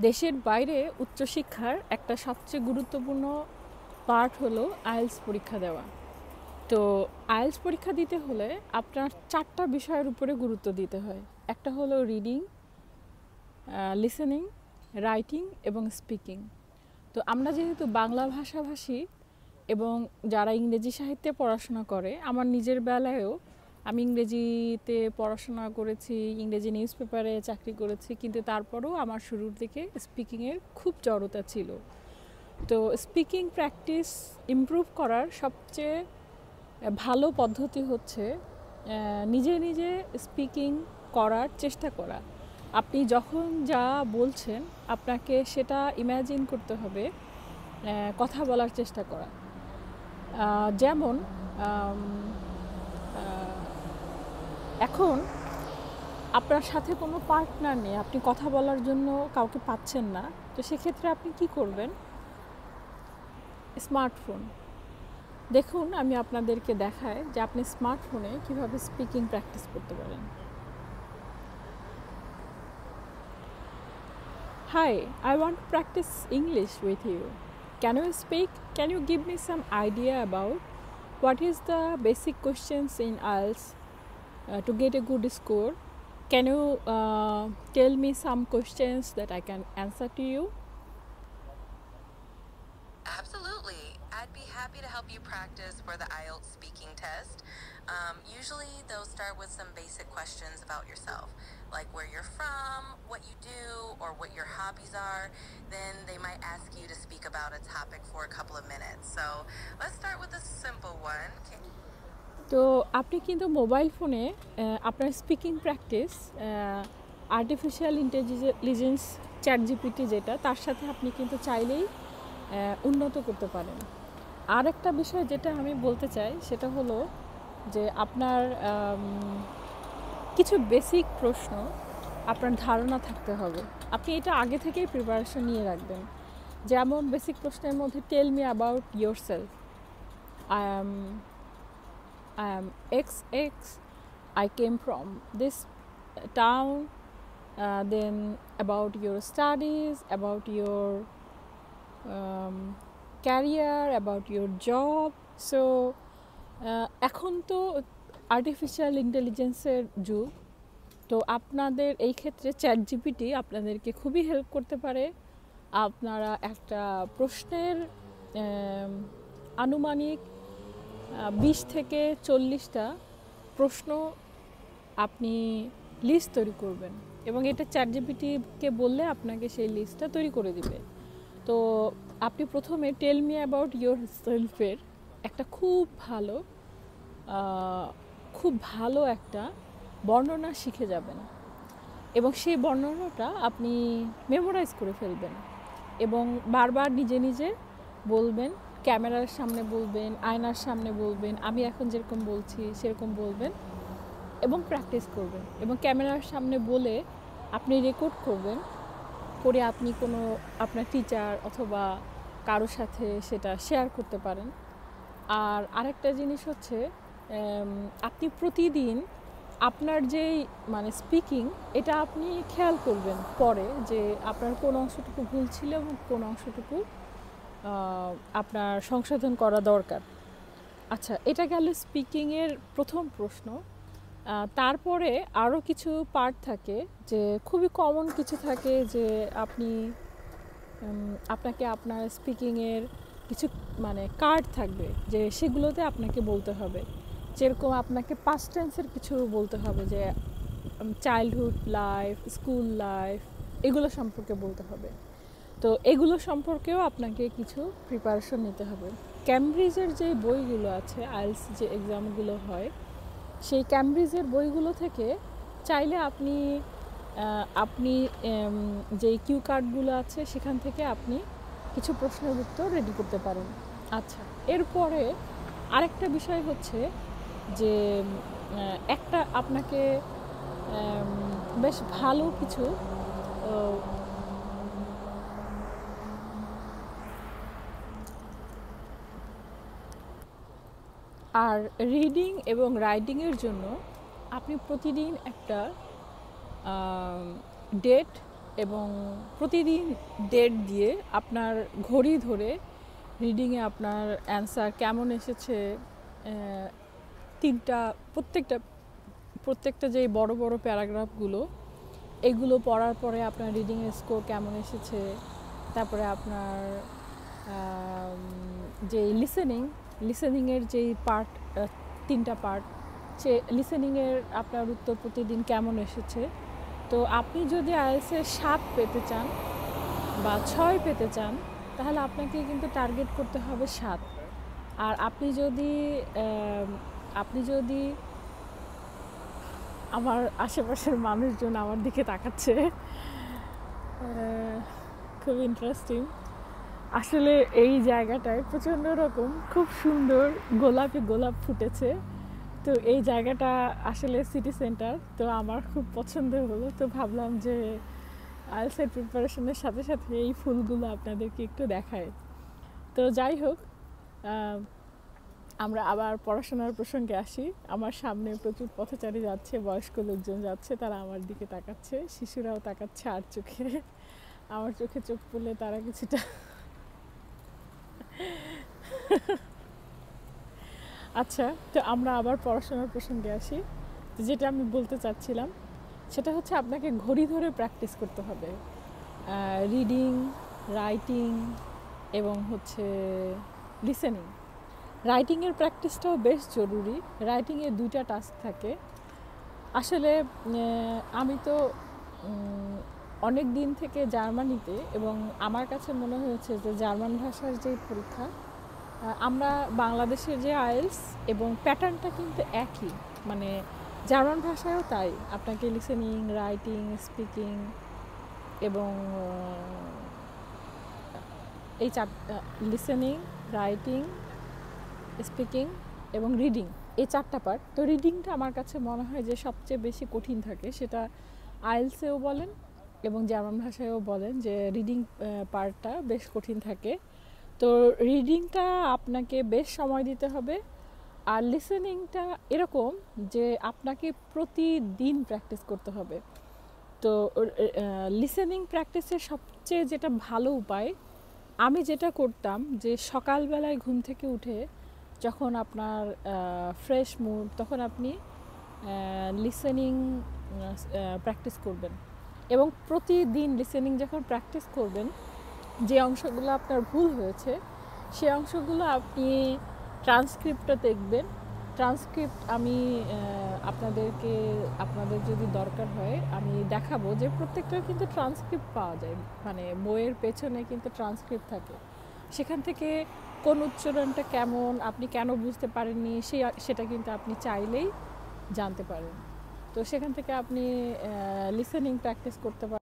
দেশের বাইরে উচ্চশিক্ষার একটা সবচেয়ে গুরুত্বপূর্ণ পার্ট হলো আইএলটিএস পরীক্ষা দেওয়া। তো আইএলটিএস পরীক্ষা দিতে হলে আপনার 4টা বিষয়ের উপরে গুরুত্ব দিতে হয়। একটা হলো রিডিং, লিসেনিং, রাইটিং এবং স্পিকিং। তো আমরা যেহেতু বাংলা ভাষাভাষী এবং যারা ইংরেজি সাহিত্যে পড়াশোনা করে, আমার নিজের বেলায়ও আমি ইংরেজিতে পড়াশোনা করেছি, ইংরেজি নিউজ পেপারে চাকরি করেছি, কিন্তু তারপরেও আমার শুরুর দিকে স্পিকিংয়ের খুব জড়তা ছিল। তো স্পিকিং প্র্যাকটিস ইমপ্রুভ করার সবচেয়ে ভালো পদ্ধতি হচ্ছে নিজে নিজে স্পিকিং করার চেষ্টা করা। আপনি যখন যা বলছেন আপনাকে সেটা ইম্যাজিন করতে হবে, কথা বলার চেষ্টা করা। যেমন এখন আপনার সাথে কোনো পার্টনার নেই, আপনি কথা বলার জন্য কাউকে পাচ্ছেন না, তো সেক্ষেত্রে আপনি কি করবেন? স্মার্টফোন দেখুন, আমি আপনাদেরকে দেখাই যে আপনি স্মার্টফোনে কীভাবে স্পিকিং প্র্যাকটিস করতে পারেন। Hi, I want to practice English with you. Can you speak? Can you give me some idea about what is the basic questions in IELTS to get a good score? Can you tell me some questions that I can answer to you? Absolutely. I'd be happy to help you practice for the IELTS speaking test. Usually, they'll start with some basic questions about yourself, like where you're from, what you do, or what your hobbies are. Then they might ask you to speak about a topic for a couple of minutes. So let's start with a simple one. তো আপনি কিন্তু mobile ফোনে আপনার speaking practice artificial intelligence ChatGPT যেটা, তার সাথে আপনি কিন্তু চাইলেই উন্নত করতে পারেন। আর একটা বিষয় যেটা আমি বলতে চাই সেটা হলো যে আপনার কিছু বেসিক প্রশ্ন আপনার ধারণা থাকতে হবে। আপনি এটা আগে থেকেই প্রিপারেশন নিয়ে রাখবেন। যেমন বেসিক প্রশ্নের মধ্যে tell me about yourself, I am XX, I came from this town, then about your studies, about your career, about your job. So এখন তো আর্টিফিশিয়াল ইন্টেলিজেন্সের যুগ, তো আপনাদের এই ক্ষেত্রে চ্যাটজিপিটি আপনাদেরকে খুবই হেল্প করতে পারে। আপনারা একটা প্রশ্নের আনুমানিক 20 থেকে 40টা প্রশ্ন আপনি লিস্ট তৈরি করবেন এবং এটা চ্যাটজিপিটিকে বললে আপনাকে সেই লিস্টটা তৈরি করে দিবে। তো আপনি প্রথমে টেল মি অ্যাবাউট ইয়োর সেলফের একটা খুব ভালো একটা বর্ণনা শিখে যাবেন এবং সেই বর্ণনাটা আপনি মেমোরাইজ করে ফেলবেন এবং বারবার নিজে নিজে বলবেন, ক্যামেরার সামনে বলবেন, আয়নার সামনে বলবেন, আমি এখন যেরকম বলছি সেরকম বলবেন এবং প্র্যাকটিস করবেন। এবং ক্যামেরার সামনে বলে আপনি রেকর্ড করবেন, করে আপনি কোনো আপনার টিচার অথবা কারোর সাথে সেটা শেয়ার করতে পারেন। আর আরেকটা জিনিস হচ্ছে, আপনি প্রতিদিন আপনার যেই স্পিকিং, এটা আপনি খেয়াল করবেন পরে যে আপনার কোন অংশটুকু ভুল ছিল এবং কোন অংশটুকু আপনার সংশোধন করা দরকার। আচ্ছা, এটা গেল স্পিকিংয়ের প্রথম প্রশ্ন। তারপরে আরও কিছু পার্ট থাকে, যে খুবই কমন কিছু থাকে, যে আপনাকে আপনার স্পিকিংয়ের কিছু কার্ড থাকবে, যে সেগুলোতে আপনাকে বলতে হবে। যেরকম আপনাকে পাস্ট টেন্সের কিছু বলতে হবে, যে চাইল্ডহুড লাইফ, স্কুল লাইফ, এগুলো সম্পর্কে বলতে হবে। তো এগুলো সম্পর্কেও আপনাকে কিছু প্রিপারেশন নিতে হবে। ক্যামব্রিজের যে বইগুলো আছে, আইএলটিএস যে এক্সামগুলো হয়, সেই ক্যামব্রিজের বইগুলো থেকে চাইলে আপনি যে কিউ কার্ডগুলো আছে সেখান থেকে আপনি কিছু প্রশ্নের উত্তর রেডি করতে পারেন। আচ্ছা, এরপরে আরেকটা বিষয় হচ্ছে যে একটা আপনাকে বেশ ভালো কিছু আর রিডিং এবং রাইটিংয়ের জন্য আপনি প্রতিদিন একটা ডেট এবং প্রতিদিন ডেট দিয়ে আপনার ঘড়ি ধরে রিডিংয়ে আপনার অ্যান্সার কেমন এসেছে, তিনটা প্রত্যেকটা যে বড় বড় প্যারাগ্রাফগুলো এগুলো পড়ার পরে আপনার রিডিংয়ের স্কোর কেমন এসেছে, তারপরে আপনার যে লিসেনিংয়ের যেই পার্ট, তিনটা পার্ট, সে লিসেনিংয়ের আপনার উত্তর প্রতিদিন কেমন এসেছে। তো আপনি যদি আইএলটিএসে 7 পেতে চান বা 6 পেতে চান তাহলে আপনাকে কিন্তু টার্গেট করতে হবে 7। আর আপনি যদি আমার আশেপাশের মানুষজন আমার দিকে তাকাচ্ছে, খুব ইন্টারেস্টিং। আসলে এই জায়গাটায় প্রচণ্ড রকম খুব সুন্দর গোলাপ ফুটেছে। তো এই জায়গাটা আসলে সিটি সেন্টার, তো আমার খুব পছন্দ হলো। তো ভাবলাম যে আইএলটিএস প্রিপারেশনের সাথে সাথে এই ফুলগুলো আপনাদেরকে একটু দেখায়। তো যাই হোক, আমরা আবার পড়াশোনার প্রসঙ্গে আসি। আমার সামনে প্রচুর পথচারী যাচ্ছে, বয়স্ক লোকজন যাচ্ছে, তারা আমার দিকে তাকাচ্ছে, শিশুরাও তাকাচ্ছে আর চোখে। আমার চোখে চোখ পড়লে তারা কিছুটা আচ্ছা, তো আমরা আবার পড়াশোনার প্রসঙ্গে আসি। তো যেটা আমি বলতে চাচ্ছিলাম সেটা হচ্ছে আপনাকে ঘড়ি ধরে প্র্যাকটিস করতে হবে রিডিং, রাইটিং এবং হচ্ছে লিসেনিং। রাইটিংয়ের প্র্যাকটিসটাও বেশ জরুরি। রাইটিংয়ে 2টা টাস্ক থাকে। আসলে আমি তো অনেক দিন থেকে জার্মানিতে, এবং আমার কাছে মনে হয়েছে যে জার্মান ভাষার যে পরীক্ষা, আমরা বাংলাদেশের যে আইএলটিএস এবং প্যাটার্নটা কিন্তু একই, মানে জার্মান ভাষায়ও তাই। আপনাকে লিসেনিং, রাইটিং, স্পিকিং এবং এই লিসেনিং, রাইটিং, স্পিকিং এবং রিডিং, এই 4টা পার্ট। তো রিডিংটা আমার কাছে মনে হয় যে সবচেয়ে বেশি কঠিন থাকে। সেটা আইএলটিএসেও বলেন এবং জার্মান ভাষায়ও বলেন যে রিডিং পার্টটা বেশ কঠিন থাকে। তো রিডিংটা আপনাকে বেশ সময় দিতে হবে। আর লিসেনিংটা এরকম যে আপনাকে প্রতিদিন প্র্যাকটিস করতে হবে। তো লিসেনিং প্র্যাকটিসের সবচেয়ে যেটা ভালো উপায়, আমি যেটা করতাম যে সকালবেলায় ঘুম থেকে উঠে যখন আপনার ফ্রেশ মুড, তখন আপনি লিসেনিং প্র্যাকটিস করবেন। এবং প্রতিদিন লিসেনিং যখন প্র্যাকটিস করবেন, যে অংশগুলো আপনার ভুল হয়েছে সেই অংশগুলো আপনি ট্রান্সক্রিপ্টটা দেখবেন। ট্রান্সক্রিপ্ট আমি আপনাদের যদি দরকার হয় আমি দেখাবো যে প্রত্যেকটার কিন্তু ট্রান্সক্রিপ্ট পাওয়া যায়, মানে বইয়ের পেছনে কিন্তু ট্রান্সক্রিপ্ট থাকে। সেখান থেকে কোন উচ্চারণটা কেমন, আপনি কেন বুঝতে পারেননি, সেটা কিন্তু আপনি চাইলেই জানতে পারেন। তো সেখান থেকে আপনি লিসেনিং প্র্যাকটিস করতে পারেন।